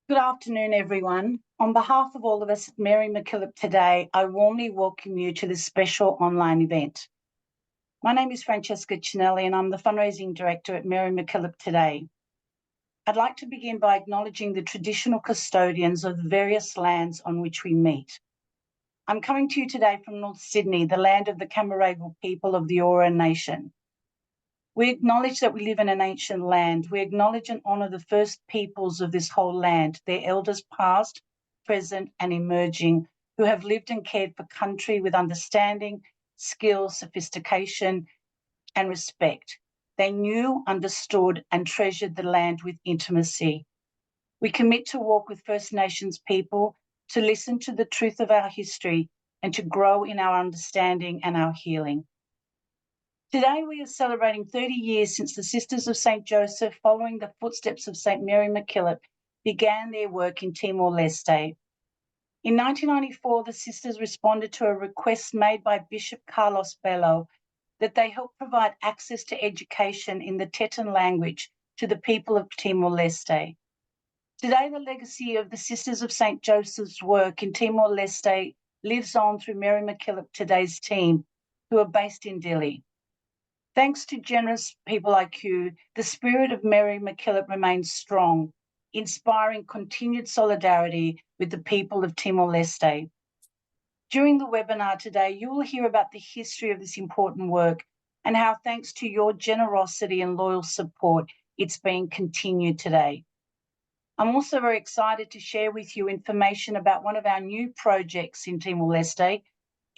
Good afternoon, everyone. On behalf of all of us at Mary MacKillop Today, I warmly welcome you to this special online event. My name is Francesca Cinelli, and I'm the Fundraising Director at Mary MacKillop Today. I'd like to begin by acknowledging the traditional custodians of the various lands on which we meet. I'm coming to you today from North Sydney, the land of the Cammeraygal people of the Eora Nation. We acknowledge that we live in an ancient land. We acknowledge and honour the first peoples of this whole land, their elders past, present and emerging, who have lived and cared for country with understanding, skill, sophistication and respect. They knew, understood and treasured the land with intimacy. We commit to walk with First Nations people, to listen to the truth of our history and to grow in our understanding and our healing. Today, we are celebrating 30 years since the Sisters of St. Joseph, following the footsteps of St. Mary MacKillop, began their work in Timor-Leste. In 1994, the Sisters responded to a request made by Bishop Carlos Belo that they help provide access to education in the Tetun language to the people of Timor-Leste. Today, the legacy of the Sisters of St. Joseph's work in Timor-Leste lives on through Mary MacKillop Today's team, who are based in Dili. Thanks to generous people like you, the spirit of Mary MacKillop remains strong, inspiring continued solidarity with the people of Timor-Leste. During the webinar today, you will hear about the history of this important work and how, thanks to your generosity and loyal support, it's being continued today. I'm also very excited to share with you information about one of our new projects in Timor-Leste,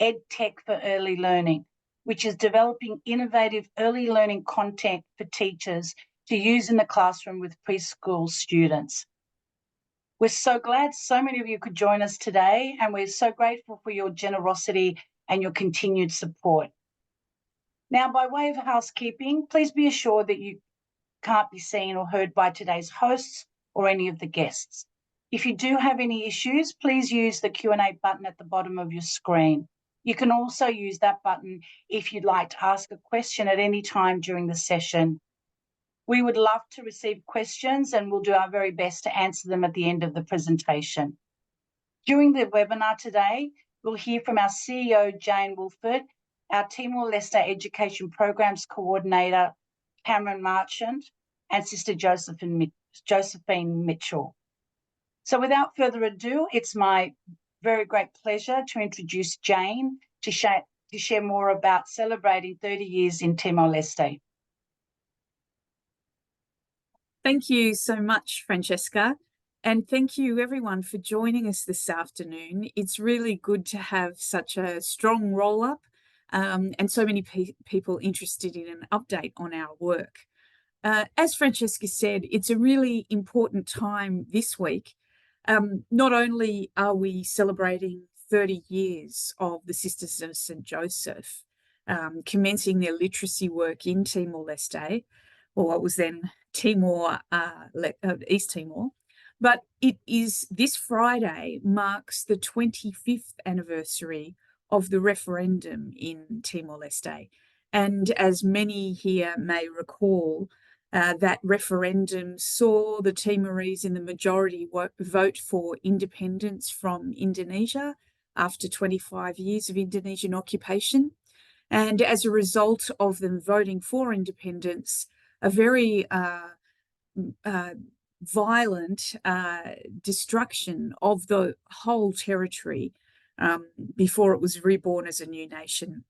EdTech for Early Learning, which is developing innovative early learning content for teachers to use in the classroom with preschool students. We're so glad so many of you could join us today, and we're so grateful for your generosity and your continued support. Now, by way of housekeeping, please be assured that you can't be seen or heard by today's hosts or any of the guests. If you do have any issues, please use the Q&A button at the bottom of your screen. You can also use that button if you'd like to ask a question at any time during the session. We would love to receive questions and we'll do our very best to answer them at the end of the presentation. During the webinar today, we'll hear from our CEO, Jane Wolford, our Timor-Leste Education Programs Coordinator, Cameron Marchant, and Sister Josephine Mitchell. So without further ado, it's my very great pleasure to introduce Jane to share more about celebrating 30 years in Timor-Leste. Thank you so much, Francesca, and thank you everyone for joining us this afternoon. It's really good to have such a strong roll-up and so many people interested in an update on our work. As Francesca said, it's a really important time this week. Not only are we celebrating 30 years of the Sisters of St. Joseph commencing their literacy work in Timor-Leste, or what was then East Timor, but it is this Friday marks the 25th anniversary of the referendum in Timor-Leste. And as many here may recall, that referendum saw the Timorese in the majority vote for independence from Indonesia after 25 years of Indonesian occupation. And as a result of them voting for independence, a very violent destruction of the whole territory before it was reborn as a new nation.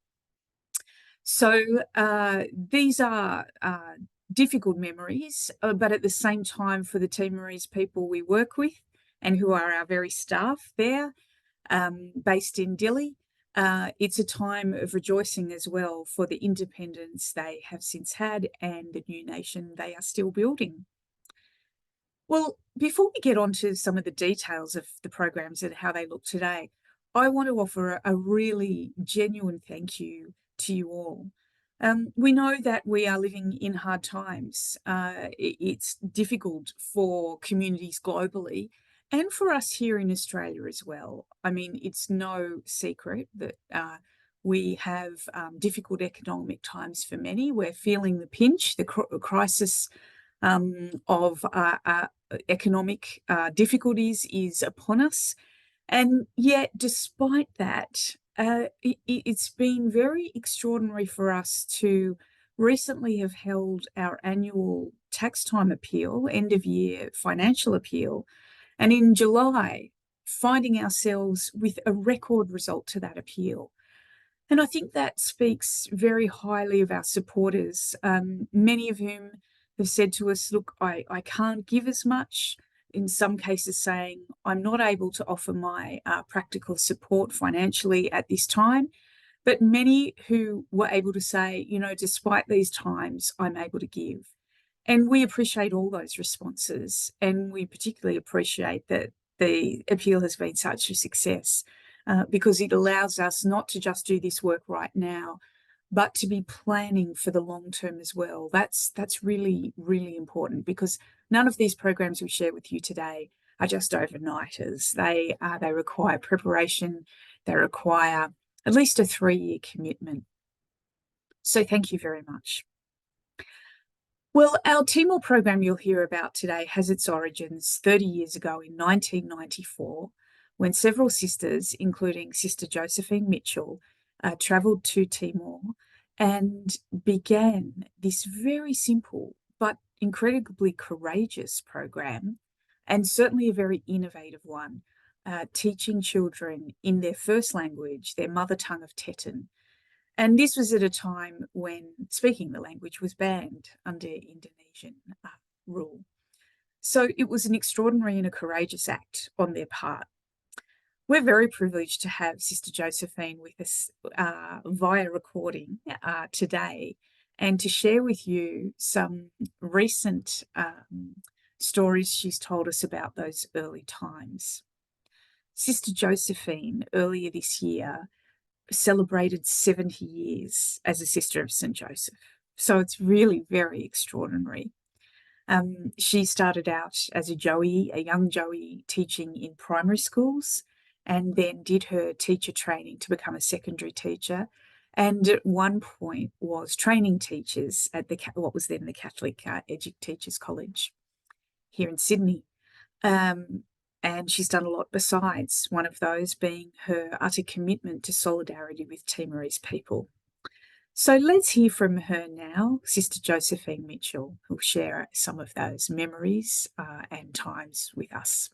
So these are difficult memories, but at the same time, for the Timorese people we work with and who are our very staff there, based in Dili, it's a time of rejoicing as well for the independence they have since had and the new nation they are still building. Well, before we get on to some of the details of the programs and how they look today, I want to offer a really genuine thank you to you all. We know that we are living in hard times. It's difficult for communities globally and for us here in Australia as well. I mean, it's no secret that we have difficult economic times for many. We're feeling the pinch. The crisis of economic difficulties is upon us. And yet, despite that, it's been very extraordinary for us to recently have held our annual tax time appeal, end of year financial appeal, and in July, finding ourselves with a record result to that appeal. And I think that speaks very highly of our supporters, many of whom have said to us, look, I can't give as much, in some cases saying, I'm not able to offer my practical support financially at this time. But many who were able to say, you know, despite these times, I'm able to give. And we appreciate all those responses. And we particularly appreciate that the appeal has been such a success because it allows us not to just do this work right now, but to be planning for the long term as well. That's really, really important, because none of these programs we share with you today are just overnighters. They require preparation. They require at least a 3-year commitment. So thank you very much. Well, our Timor program you'll hear about today has its origins 30 years ago in 1994, when several sisters, including Sister Josephine Mitchell, travelled to Timor and began this very simple but incredibly courageous program, and certainly a very innovative one, teaching children in their first language, their mother tongue of Tetun. And this was at a time when speaking the language was banned under Indonesian rule. So it was an extraordinary and a courageous act on their part. We're very privileged to have Sister Josephine with us via recording today, and to share with you some recent stories she's told us about those early times. Sister Josephine, earlier this year, celebrated 70 years as a Sister of St. Joseph. So it's really very extraordinary. She started out as a young Joey, teaching in primary schools, and then did her teacher training to become a secondary teacher. And at one point was training teachers at what was then the Catholic Teachers College here in Sydney. And she's done a lot besides, one of those being her utter commitment to solidarity with Timorese people. So let's hear from her now, Sister Josephine Mitchell, who'll share some of those memories and times with us.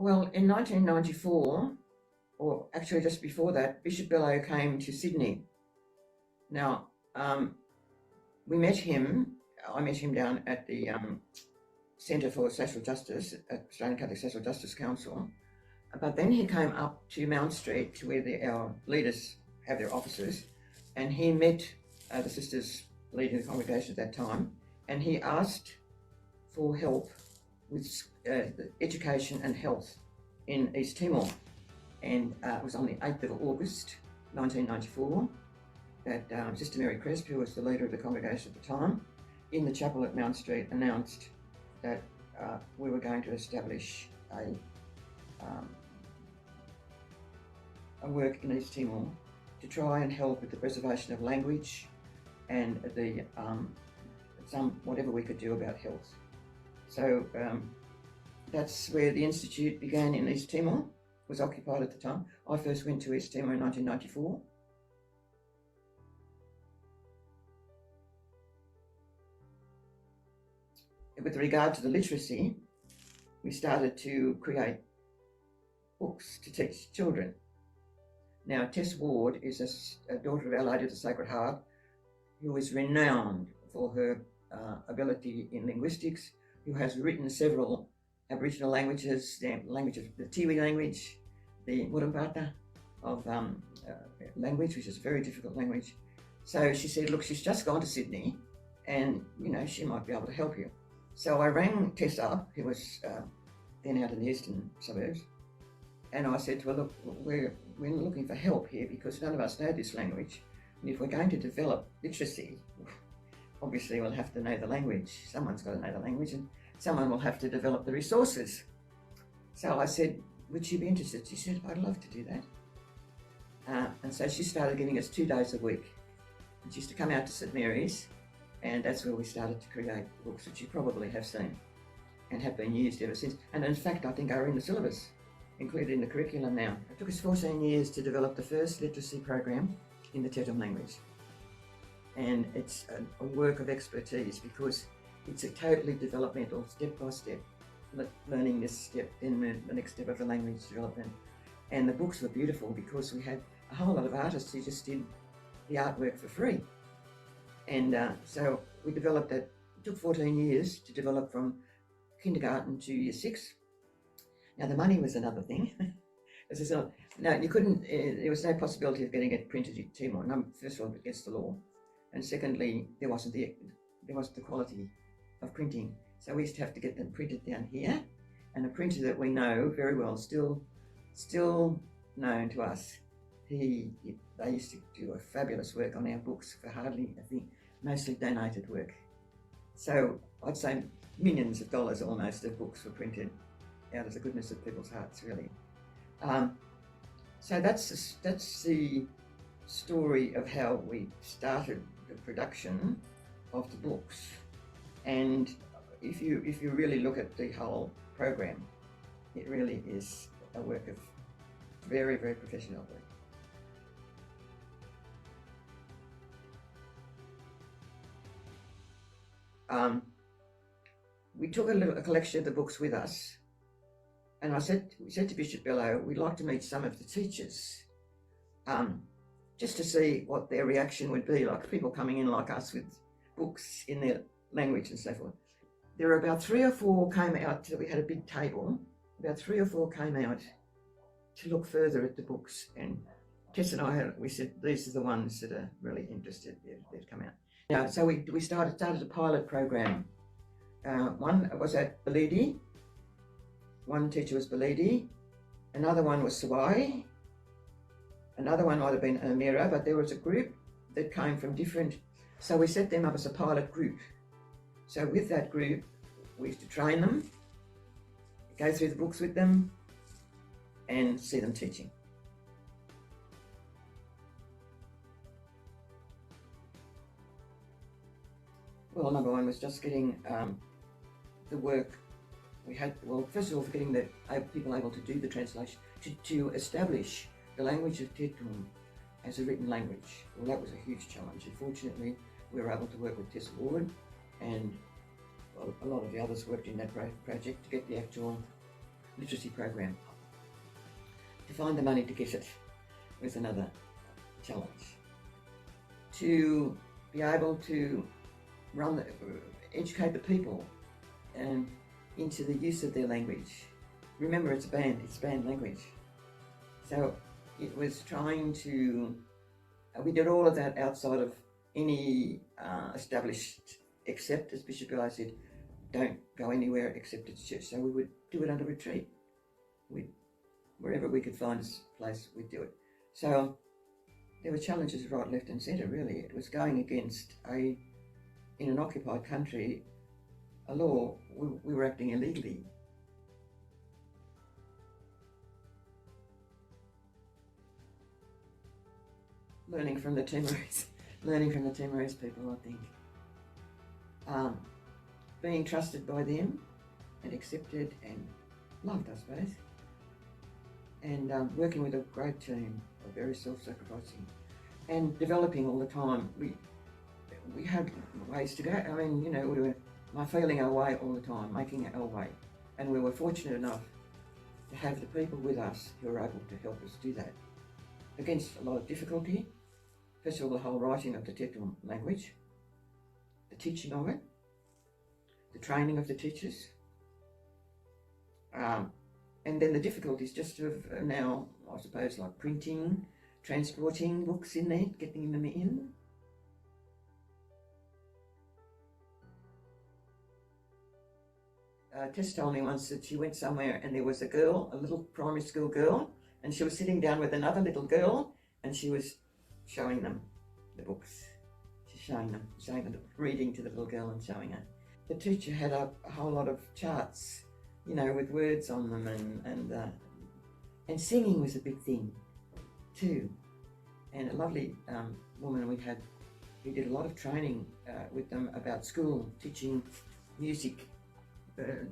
Well, in 1994, or actually just before that, Bishop Belo came to Sydney. Now, we met him, I met him down at the Centre for Social Justice, at Australian Catholic Social Justice Council. But then he came up to Mount Street, to where our leaders have their offices, and he met the sisters leading the congregation at that time, and he asked for help with education and health in East Timor. And it was on the 8th of August 1994 that Sister Mary Cresp, who was the leader of the congregation at the time, in the chapel at Mount Street announced that we were going to establish a work in East Timor to try and help with the preservation of language and the whatever we could do about health. So that's where the Institute began in East Timor, was occupied at the time. I first went to East Timor in 1994. With regard to the literacy, we started to create books to teach children. Now, Tess Ward is a daughter of Our Lady of the Sacred Heart, who is renowned for her ability in linguistics, who has written several Aboriginal languages, the language of the Tiwi language, the Murrumbata of language, which is a very difficult language. So she said, look, she's just gone to Sydney and, you know, she might be able to help you. So I rang Tess up, who was then out in the eastern suburbs, and I said to her, look, we're looking for help here because none of us know this language. And if we're going to develop literacy, obviously we'll have to know the language. Someone's got to know the language. And someone will have to develop the resources. So I said, would you be interested? She said, I'd love to do that. And so she started giving us 2 days a week. And she used to come out to St Mary's, and that's where we started to create books, which you probably have seen and have been used ever since. And in fact, I think are in the syllabus, included in the curriculum now. It took us 14 years to develop the first literacy program in the Tetun language. And it's a work of expertise because it's a totally developmental, step-by-step, learning this step, then the next step of the language development. And the books were beautiful because we had a whole lot of artists who just did the artwork for free. And so we developed that. It took 14 years to develop from kindergarten to year 6. Now the money was another thing. You couldn't, there was no possibility of getting it printed in Timor. First of all, against the law. And secondly, there wasn't the quality of printing. So we used to have to get them printed down here. And a printer that we know very well, still known to us, they used to do a fabulous work on our books for hardly, I think, mostly donated work. So I'd say millions of dollars almost of books were printed out of the goodness of people's hearts, really. So that's the story of how we started the production of the books. And if you really look at the whole program, it really is a work of very, very professional work. We took a collection of the books with us, and we said to Bishop Belo, we'd like to meet some of the teachers, just to see what their reaction would be, like people coming in like us with books in their language and so forth. There were about 3 or 4 came out, we had a big table, about 3 or 4 came out to look further at the books, and Tess and we said, these are the ones that are really interested, they've come out. Now, so we started a pilot program. One was at Beledi, one teacher was Beledi, another one was Sawai, another one might have been Elmira, but there was a group that came from different, so we set them up as a pilot group. So with that group, we used to train them, go through the books with them, and see them teaching. Well, number one was just getting the work we had, well, first of all, for getting the people able to do the translation, to establish the language of Tetun as a written language. Well, that was a huge challenge. Unfortunately, we were able to work with Tessa Ward, and a lot of the others worked in that project to get the actual literacy program. To find the money to get it was another challenge. To be able to educate the people and into the use of their language. Remember, it's banned language. So it was trying to, we did all of that outside of any established, except, as Bishop Belo said, don't go anywhere except at church. So we would do it under retreat. Wherever we could find a place, we'd do it. So there were challenges right, left and centre, really. It was going against in an occupied country, a law, we were acting illegally. Learning from the Timorese people, I think. Being trusted by them and accepted and loved, I suppose. And working with a great team, very self-sacrificing, and developing all the time. We had ways to go. I mean, you know, we were feeling our way all the time, making our way. And we were fortunate enough to have the people with us who were able to help us do that. Against a lot of difficulty. First of all, the whole writing of the Tetun language, the teaching of it, the training of the teachers, and then the difficulties just of now, I suppose, like printing, transporting books in there, getting them in. Tess told me once that she went somewhere and there was a girl, a little primary school girl, and she was sitting down with another little girl and she was showing them the books. She's showing them, reading to the little girl and showing her. the teacher had a whole lot of charts, you know, with words on them, and singing was a big thing too. And a lovely woman we did a lot of training with them about school, teaching music,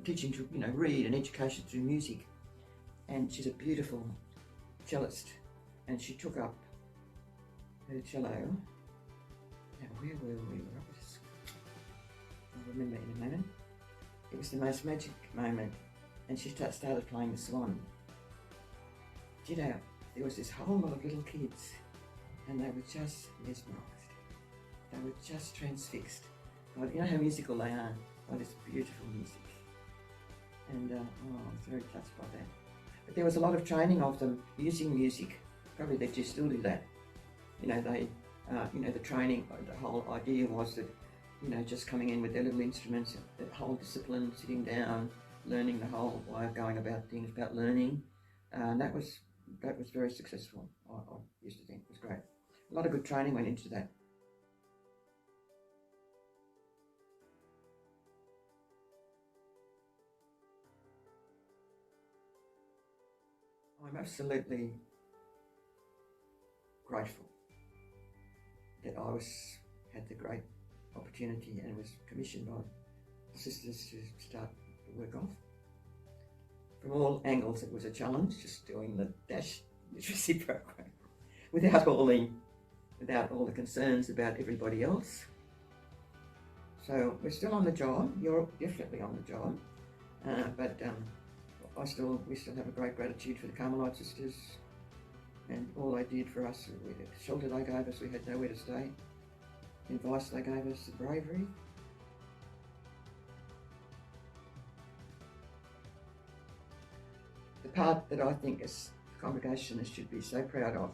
teaching to, you know, read and education through music. And she's a beautiful cellist, and she took up her cello. Now, where were we? I'll remember in a moment. It was the most magic moment, and she started playing the Swan. You know, there was this whole lot of little kids, and they were just mesmerised. They were just transfixed. God, you know how musical they are. God, it's beautiful music. And I was very touched by that. But there was a lot of training of them using music. Probably they just still do that. You know, the training, the whole idea was that, you know, just coming in with their little instruments, the whole discipline, sitting down, learning the whole way of going about things, about learning. And that was very successful. I used to think it was great. A lot of good training went into that. I'm absolutely grateful that I had the great opportunity and was commissioned by sisters to start the work off. From all angles, it was a challenge just doing the DASH literacy program without all the concerns about everybody else. So we're still on the job. You're definitely on the job, but we still have a great gratitude for the Carmelite sisters and all they did for us. The shelter they gave us, we had nowhere to stay. The advice they gave us, the bravery. The part that I think as a congregation should be so proud of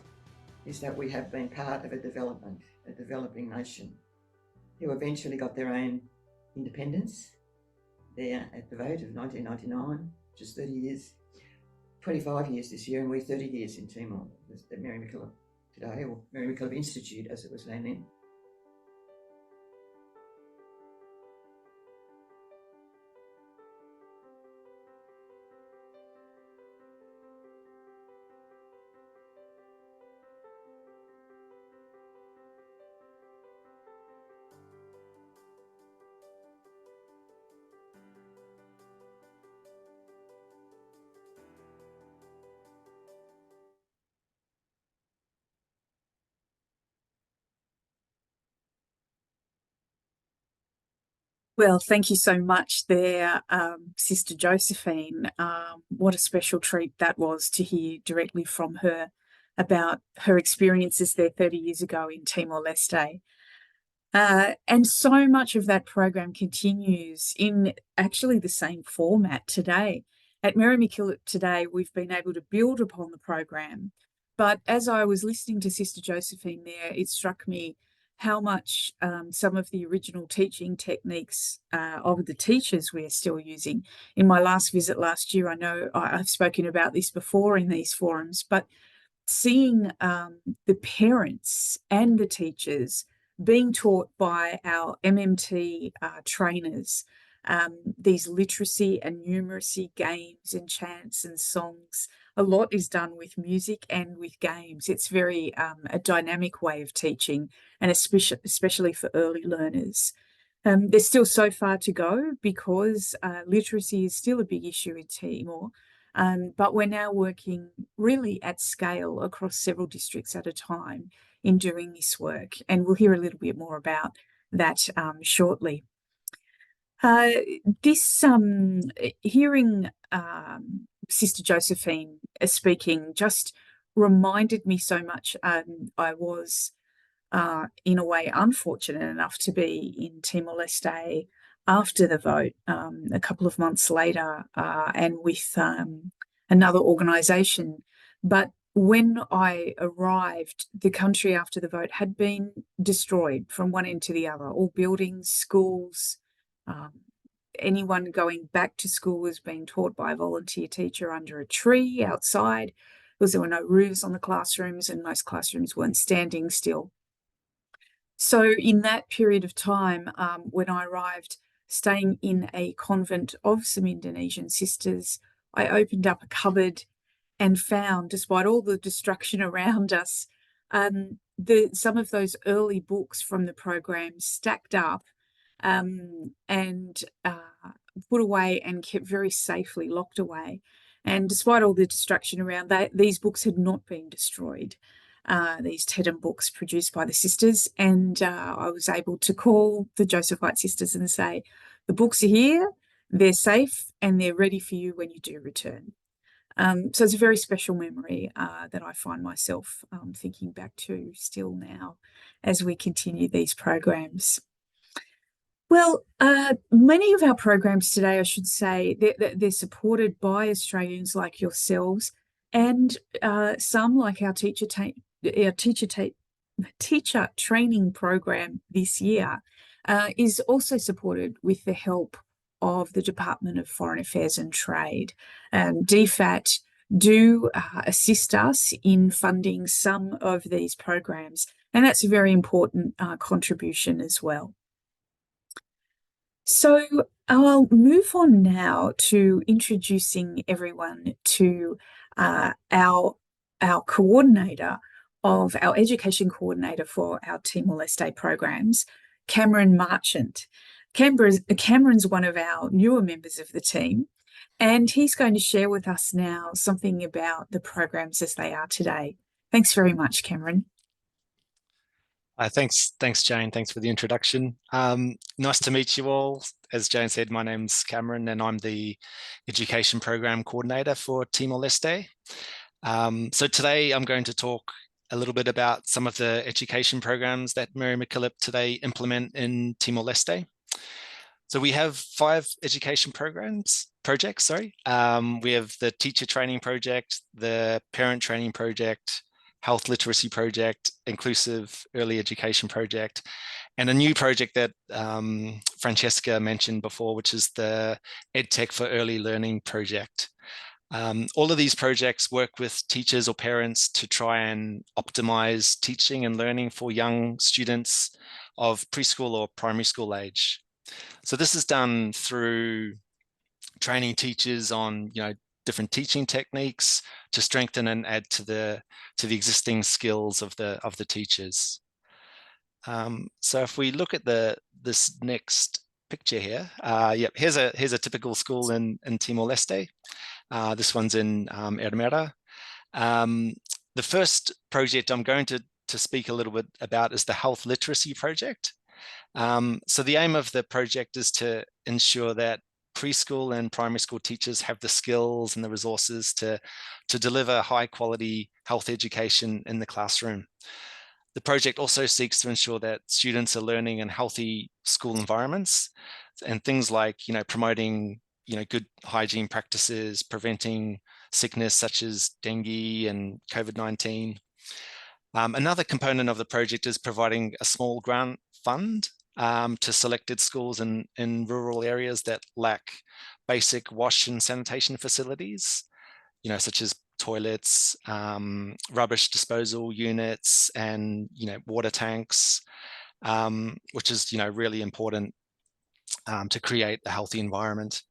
is that we have been part of a developing nation who eventually got their own independence there at the vote of 1999, which is 30 years, 25 years this year, and we're 30 years in Timor, the Mary MacKillop Today, or Mary MacKillop Institute as it was named then. Well, thank you so much there, Sister Josephine. What a special treat that was to hear directly from her about her experiences there 30 years ago in Timor-Leste. And so much of that program continues in actually the same format today. At Mary MacKillop Today, we've been able to build upon the program. But as I was listening to Sister Josephine there, it struck me how much some of the original teaching techniques of the teachers we are still using. In my last visit last year, I know I've spoken about this before in these forums, but seeing the parents and the teachers being taught by our MMT trainers, these literacy and numeracy games and chants and songs. A lot is done with music and with games. It's very a dynamic way of teaching, and especially for early learners. There's still so far to go because literacy is still a big issue in Timor, but we're now working really at scale across several districts at a time in doing this work, and we'll hear a little bit more about that shortly. Hearing Sister Josephine speaking just reminded me so much. I was in a way unfortunate enough to be in Timor-Leste after the vote a couple of months later, and with another organisation. But when I arrived, the country after the vote had been destroyed from one end to the other. All buildings, schools, anyone going back to school was being taught by a volunteer teacher under a tree outside, because there were no roofs on the classrooms and most classrooms weren't standing still. So in that period of time, when I arrived, staying in a convent of some Indonesian sisters, I opened up a cupboard and found, despite all the destruction around us, some of those early books from the program stacked up and put away and kept very safely locked away. And despite all the destruction around these books had not been destroyed. These Tetun books produced by the sisters, and I was able to call the Josephite sisters and say, the books are here, they're safe, and they're ready for you when you do return. So it's a very special memory that I find myself thinking back to still now as we continue these programs. Well, many of our programs today, I should say, they're supported by Australians like yourselves, and some, like our teacher training program this year, is also supported with the help of the Department of Foreign Affairs and Trade. DFAT do assist us in funding some of these programs, and that's a very important contribution as well. So I'll move on now to introducing everyone to our coordinator of our education coordinator for our Timor-Leste programs, Cameron Marchant. Cameron's one of our newer members of the team, and he's going to share with us now something about the programs as they are today. Thanks very much, Cameron. Thanks, Jane. Thanks for the introduction. Nice to meet you all. As Jane said, my name's Cameron, and I'm the Education Program Coordinator for Timor-Leste. So today I'm going to talk a little bit about some of the education programs that Mary MacKillop Today implement in Timor-Leste. So we have 5 education projects. We have the teacher training project, the parent training project, health literacy project, inclusive early education project, and a new project that Francesca mentioned before, which is the EdTech for Early Learning project. All of these projects work with teachers or parents to try and optimize teaching and learning for young students of preschool or primary school age. So this is done through training teachers on, different teaching techniques to strengthen and add to the existing skills of the teachers. So if we look at this next picture here, here's a typical school in Timor-Leste. This one's in Ermera. The first project I'm going to speak a little bit about is the health literacy project. So the aim of the project is to ensure that preschool and primary school teachers have the skills and the resources to deliver high quality health education in the classroom. The project also seeks to ensure that students are learning in healthy school environments, and things like, promoting, good hygiene practices, preventing sickness such as dengue and COVID-19. Another component of the project is providing a small grant fund to selected schools in rural areas that lack basic wash and sanitation facilities, such as toilets, rubbish disposal units, and water tanks, which is really important to create a healthy environment.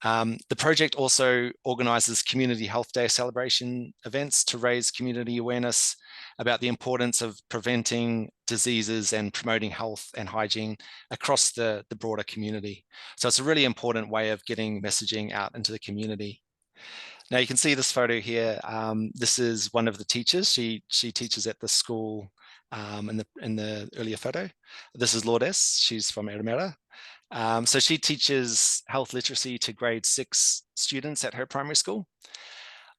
The project also organizes Community Health Day celebration events to raise community awareness about the importance of preventing diseases and promoting health and hygiene across the broader community. So it's a really important way of getting messaging out into the community. Now you can see this photo here. This is one of the teachers. She teaches at the school in the earlier photo. This is Lourdes. She's from Ermera. So she teaches health literacy to grade 6 students at her primary school.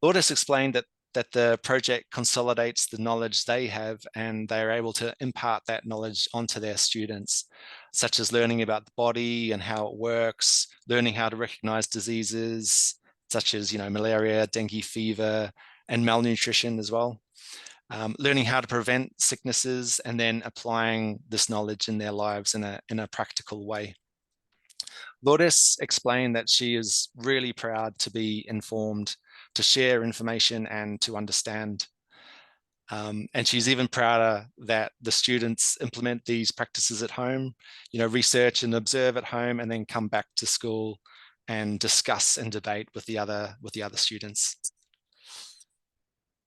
Lourdes explained that the project consolidates the knowledge they have, and they are able to impart that knowledge onto their students, such as learning about the body and how it works, learning how to recognize diseases such as malaria, dengue fever, and malnutrition as well. Learning how to prevent sicknesses, and then applying this knowledge in their lives in a practical way. Lourdes explained that she is really proud to be informed, to share information, and to understand. And she's even prouder that the students implement these practices at home, research and observe at home, and then come back to school and discuss and debate with the other students.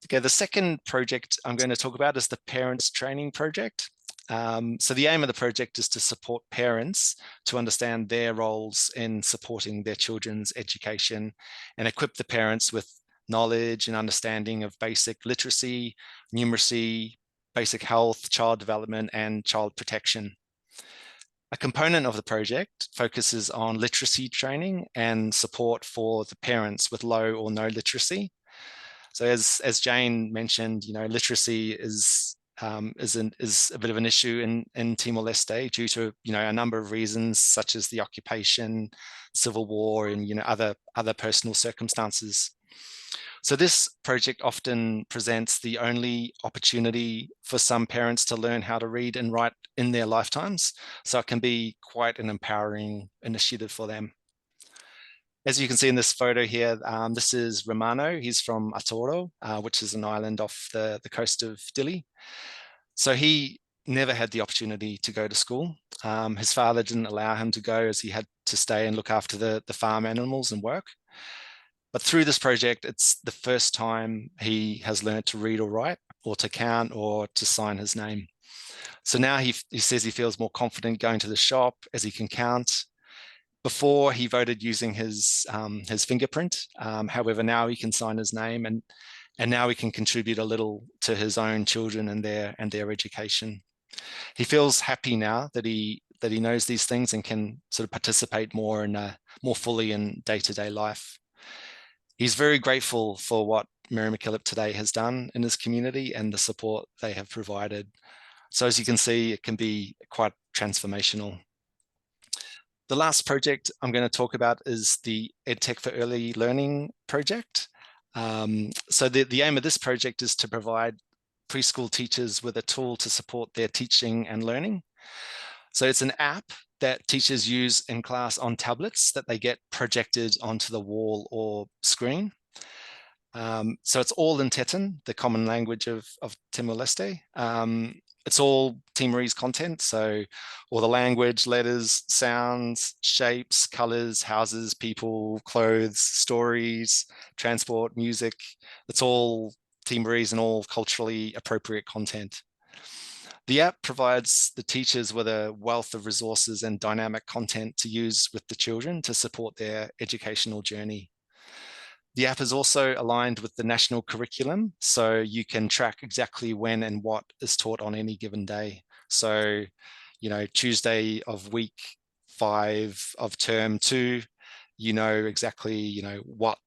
Okay, the second project I'm going to talk about is the Parents Training Project. So the aim of the project is to support parents to understand their roles in supporting their children's education and equip the parents with knowledge and understanding of basic literacy, numeracy, basic health, child development, and child protection. A component of the project focuses on literacy training and support for the parents with low or no literacy. So as Jane mentioned, literacy is a bit of an issue in Timor-Leste due to a number of reasons, such as the occupation, civil war, and other personal circumstances. So this project often presents the only opportunity for some parents to learn how to read and write in their lifetimes. So it can be quite an empowering initiative for them. As you can see in this photo here, this is Romano. He's from Atoro, which is an island off the coast of Dili. So he never had the opportunity to go to school. His father didn't allow him to go as he had to stay and look after the farm animals and work. But through this project, it's the first time he has learned to read or write, or to count, or to sign his name. So now he says he feels more confident going to the shop as he can count. Before, he voted using his fingerprint. However, now he can sign his name, and now he can contribute a little to his own children and their education. He feels happy now that he knows these things and can sort of participate more fully in day-to-day life. He's very grateful for what Mary MacKillop Today has done in his community and the support they have provided. So as you can see, it can be quite transformational. The last project I'm going to talk about is the EdTech for Early Learning project. So the aim of this project is to provide preschool teachers with a tool to support their teaching and learning. So it's an app that teachers use in class on tablets that they get projected onto the wall or screen. So it's all in Tetun, the common language of Timor-Leste. It's all Timorese content, so all the language, letters, sounds, shapes, colors, houses, people, clothes, stories, transport, music. It's all Timorese and all culturally appropriate content. The app provides the teachers with a wealth of resources and dynamic content to use with the children to support their educational journey. The app is also aligned with the national curriculum, so you can track exactly when and what is taught on any given day. So, Tuesday of week 5 of term 2, exactly, what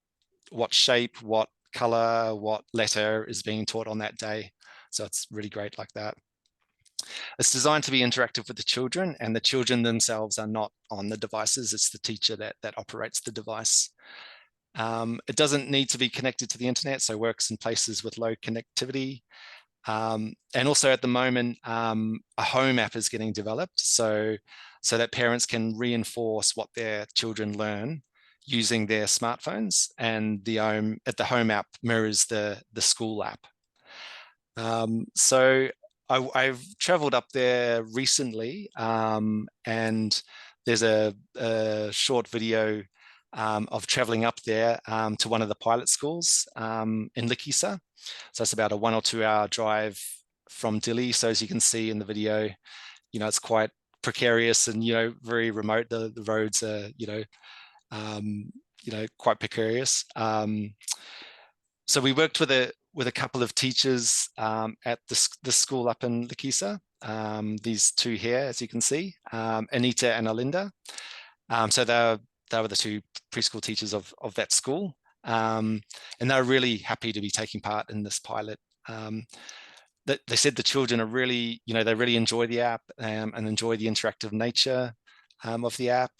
shape, what color, what letter is being taught on that day. So it's really great like that. It's designed to be interactive with the children, and the children themselves are not on the devices. It's the teacher that operates the device. It doesn't need to be connected to the internet, so works in places with low connectivity. And also at the moment, a home app is getting developed so that parents can reinforce what their children learn using their smartphones, and the home app mirrors the school app. So I've traveled up there recently, and there's a short video of traveling up there to one of the pilot schools in Likisa. So it's about a 1 or 2 hour drive from Dili. So as you can see in the video, it's quite precarious and, very remote. The roads are, quite precarious. So we worked with a couple of teachers at the school up in Likisa. These two here, as you can see, Anita and Alinda. So they were the two preschool teachers of that school. And they're really happy to be taking part in this pilot. They said the children are really, they really enjoy the app and enjoy the interactive nature of the app.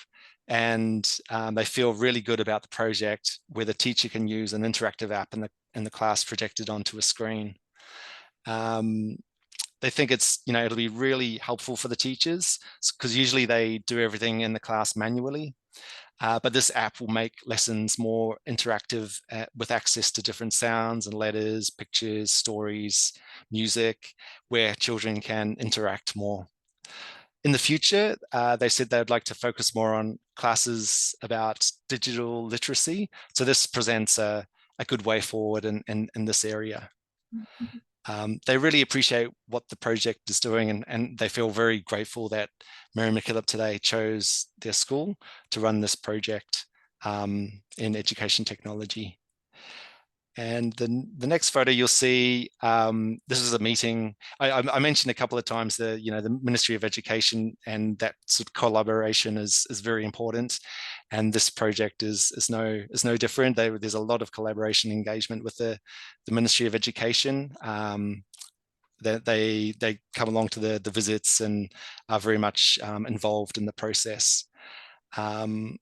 And they feel really good about the project where the teacher can use an interactive app in the class projected onto a screen. They think it'll be really helpful for the teachers because usually they do everything in the class manually. But this app will make lessons more interactive with access to different sounds and letters, pictures, stories, music, where children can interact more. In the future, they said they would like to focus more on classes about digital literacy. So this presents a good way forward in this area. They really appreciate what the project is doing, and they feel very grateful that Mary MacKillop Today chose their school to run this project in education technology. And the next photo you'll see, this is a meeting. I mentioned a couple of times the Ministry of Education, and that sort of collaboration is very important. And this project is no different. There's a lot of collaboration engagement with the Ministry of Education. That they come along to the visits and are very much involved in the process. The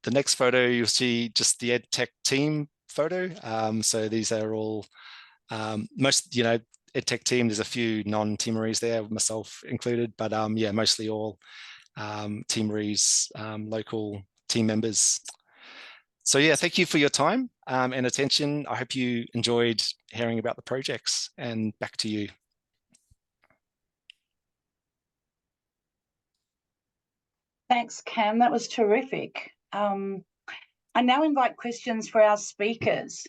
next photo you'll see just the EdTech team photo. So these are all most EdTech team. There's a few non-Timorese there, myself included, but yeah, mostly all Timorese local team members. So yeah, thank you for your time and attention. I hope you enjoyed hearing about the projects, and back to you. Thanks, Cam. That was terrific. I now invite questions for our speakers.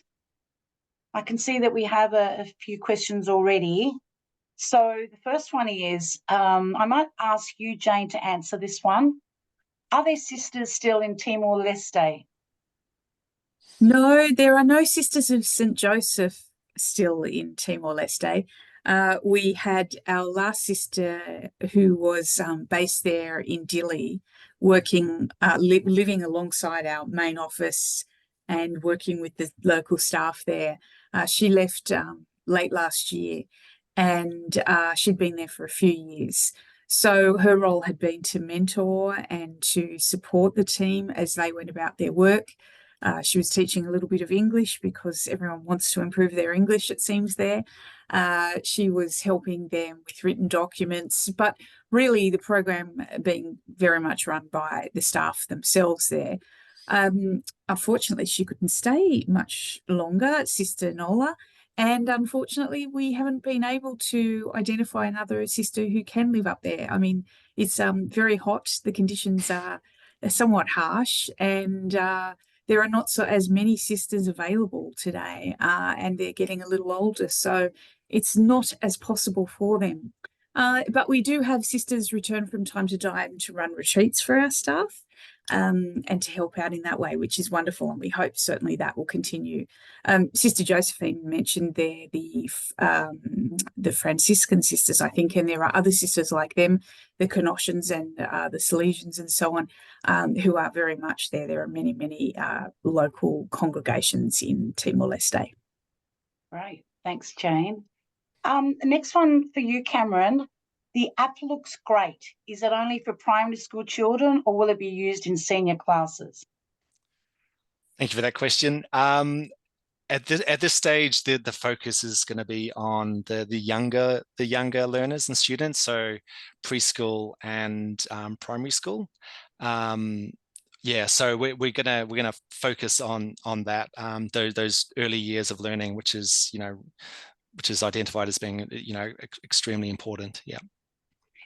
I can see that we have a few questions already. So the first one is, I might ask you, Jane, to answer this one. Are there sisters still in Timor-Leste? No, there are no Sisters of St. Joseph still in Timor-Leste. We had our last sister who was based there in Dili, working, living alongside our main office and working with the local staff there. She left late last year, and she'd been there for a few years. So her role had been to mentor and to support the team as they went about their work. She was teaching a little bit of English because everyone wants to improve their English, it seems, there. She was helping them with written documents, but really the program being very much run by the staff themselves there. Unfortunately, she couldn't stay much longer, Sister Nola, and unfortunately, we haven't been able to identify another sister who can live up there. I mean, it's very hot. The conditions are somewhat harsh, and there are not as many sisters available today, and they're getting a little older, so it's not as possible for them. But we do have sisters return from time to time to run retreats for our staff, and to help out in that way, which is wonderful, and we hope certainly that will continue. Sister Josephine mentioned there the Franciscan sisters, I think, and there are other sisters like them, the Canossians and the Salesians and so on, who are very much there. There are many, many local congregations in Timor-Leste. Great, thanks, Jane. The next one for you, Cameron. The app looks great. Is it only for primary school children, or will it be used in senior classes? Thank you for that question. At this stage, the focus is going to be on the younger learners and students, so preschool and primary school. Yeah, so we're gonna focus on that, those early years of learning, which is identified as being extremely important. Yeah.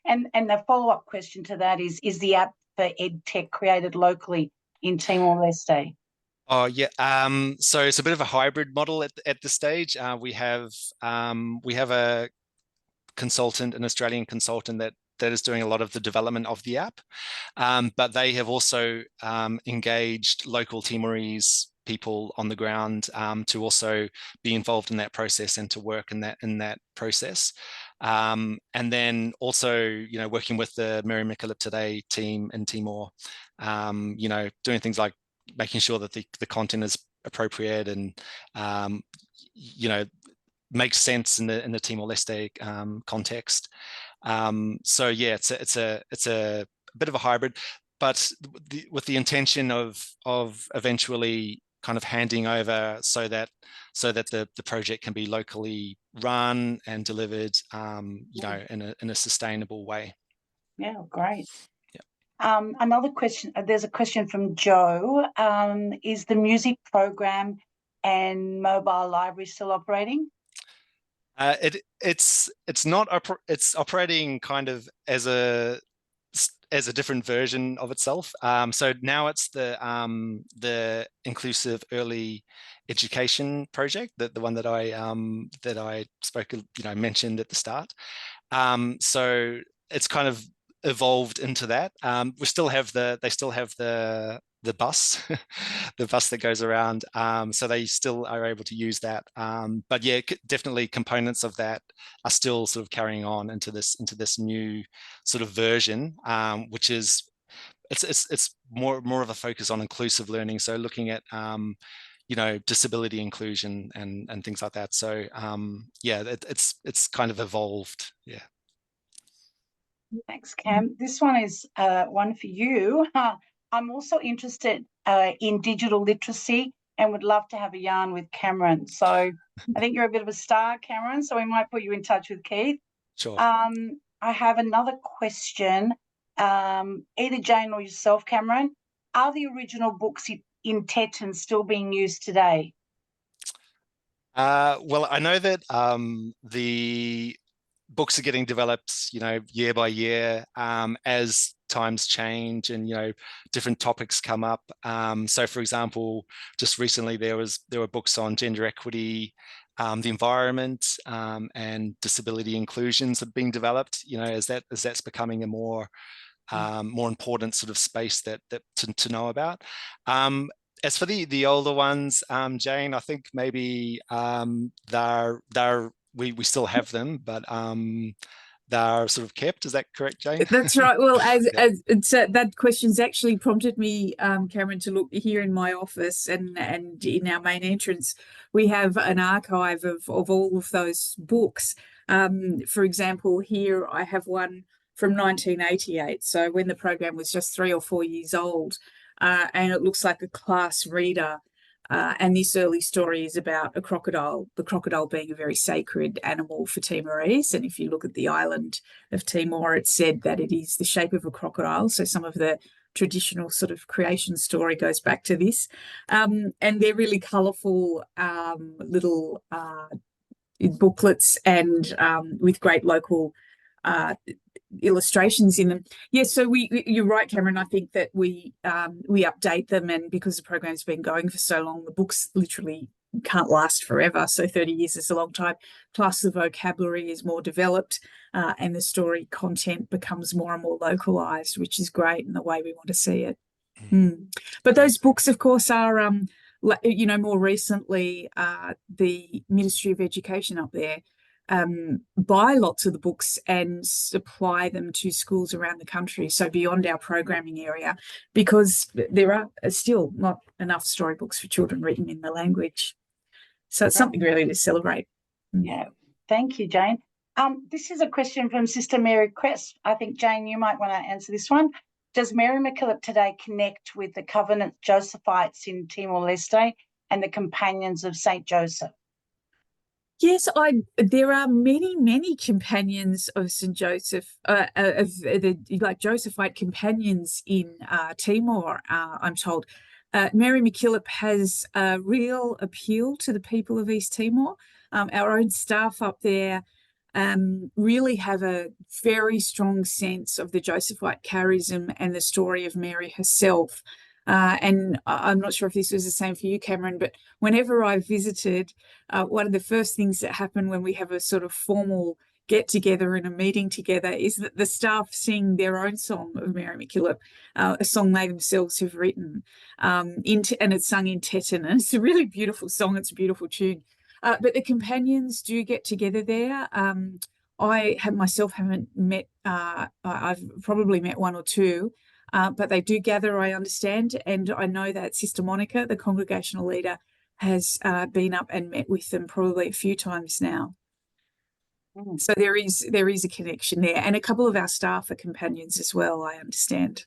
And the follow-up question to that is the app for EdTech created locally in Timor-Leste? Oh yeah, so it's a bit of a hybrid model at this stage. We have a consultant, an Australian consultant that is doing a lot of the development of the app, but they have also engaged local Timorese people on the ground to also be involved in that process and to work in that process. And then also, working with the Mary MacKillop Today team in Timor, doing things like making sure that the content is appropriate and, makes sense in the Timor-Leste context. So yeah, it's a bit of a hybrid, but with the intention of eventually kind of handing over so that the project can be locally run and delivered, in a sustainable way. Yeah, great. Yeah. Another question, there's a question from Joe. Is the music program and mobile library still operating? It's not it's operating kind of as a different version of itself. So now it's the inclusive early education project, the one that I spoke, mentioned at the start. So it's kind of evolved into that. They still have the bus, the bus that goes around. So they still are able to use that. But yeah, definitely components of that are still sort of carrying on into this new sort of version, which is it's more of a focus on inclusive learning. So looking at disability inclusion and things like that. So yeah, it's kind of evolved. Yeah. Thanks, Cam. This one is one for you. I'm also interested in digital literacy and would love to have a yarn with Cameron. So I think you're a bit of a star, Cameron, so we might put you in touch with Keith. Sure. I have another question, either Jane or yourself, Cameron. Are the original books in Tetun still being used today? Well, I know that the books are getting developed, year by year, as times change and different topics come up. So, for example, just recently there were books on gender equity, the environment, and disability inclusions that are being developed. As that's becoming a more important sort of space that to know about. As for the older ones, Jane, I think maybe we still have them, but they're sort of kept. Is that correct, Jane? That's right. Well, Yeah. that question's actually prompted me, Cameron, to look here in my office and in our main entrance. We have an archive of all of those books. For example, here I have one from 1988, so when the program was just 3 or 4 years old, and it looks like a class reader. And this early story is about a crocodile, the crocodile being a very sacred animal for Timorese. And if you look at the island of Timor, it's said that it is the shape of a crocodile. So some of the traditional sort of creation story goes back to this. And they're really colourful little booklets and with great local illustrations in them. Yes, so you're right, Cameron. I think that we update them, and because the program's been going for so long, the books literally can't last forever. So 30 years is a long time. Plus the vocabulary is more developed, and the story content becomes more and more localized, which is great in the way we want to see it. But those books, of course, are more recently the Ministry of Education up there buy lots of the books and supply them to schools around the country, so beyond our programming area, because there are still not enough storybooks for children written in the language. So it's something really to celebrate. Yeah, thank you, Jane. This is a question from Sister Mary Crest. I think, Jane, you might want to answer this one. Does Mary MacKillop Today connect with the Covenant Josephites in Timor-Leste and the Companions of St. Joseph? Yes, there are many companions of St. Joseph, like Josephite companions in Timor, I'm told. Mary MacKillop has a real appeal to the people of East Timor. Our own staff up there really have a very strong sense of the Josephite charism and the story of Mary herself. And I'm not sure if this was the same for you, Cameron, but whenever I visited, one of the first things that happen when we have a sort of formal get together and a meeting together is that the staff sing their own song of Mary MacKillop, a song they themselves have written, and it's sung in Tetun. And it's a really beautiful song. It's a beautiful tune. But the companions do get together there. I haven't met, I've probably met one or two, but they do gather, I understand. And I know that Sister Monica, the congregational leader, has been up and met with them probably a few times now. So there is a connection there. And a couple of our staff are companions as well, I understand.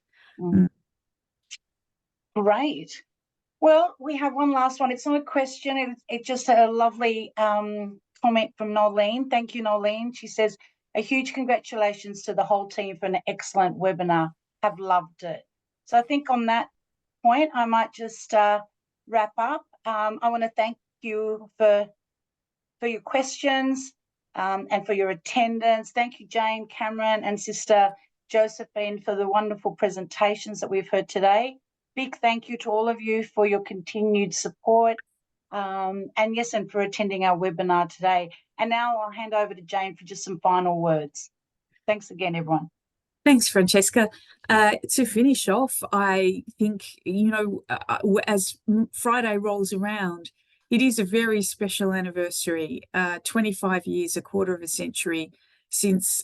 Great. Well, we have one last one. It's not a question. It's just a lovely comment from Nolene. Thank you, Nolene. She says, a huge congratulations to the whole team for an excellent webinar. have loved it. So I think on that point, I might just wrap up. I want to thank you for your questions and for your attendance. Thank you, Jane, Cameron, and Sister Josephine for the wonderful presentations that we've heard today. Big thank you to all of you for your continued support. And yes, and for attending our webinar today. And now I'll hand over to Jane for just some final words. Thanks again, everyone. Thanks, Francesca. To finish off, I think, as Friday rolls around, it is a very special anniversary, 25 years, a quarter of a century since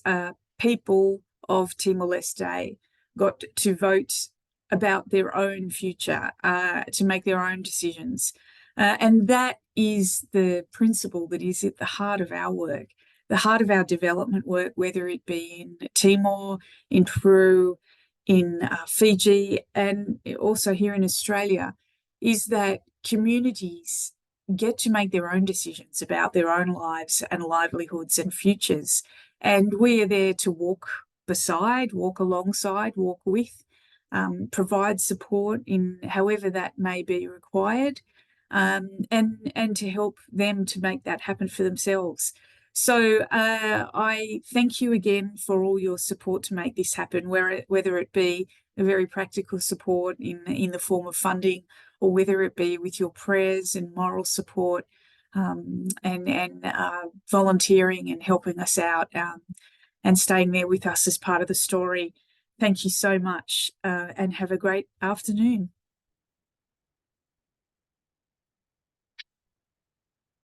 people of Timor-Leste got to vote about their own future, to make their own decisions. And that is the principle that is at the heart of our work, the heart of our development work, whether it be in Timor, in Peru, in Fiji, and also here in Australia, is that communities get to make their own decisions about their own lives and livelihoods and futures. And we are there to walk beside, walk alongside, walk with, provide support in however that may be required, and to help them to make that happen for themselves. So I thank you again for all your support to make this happen, whether it be a very practical support in the form of funding, or whether it be with your prayers and moral support, and volunteering and helping us out, and staying there with us as part of the story. Thank you so much, and have a great afternoon.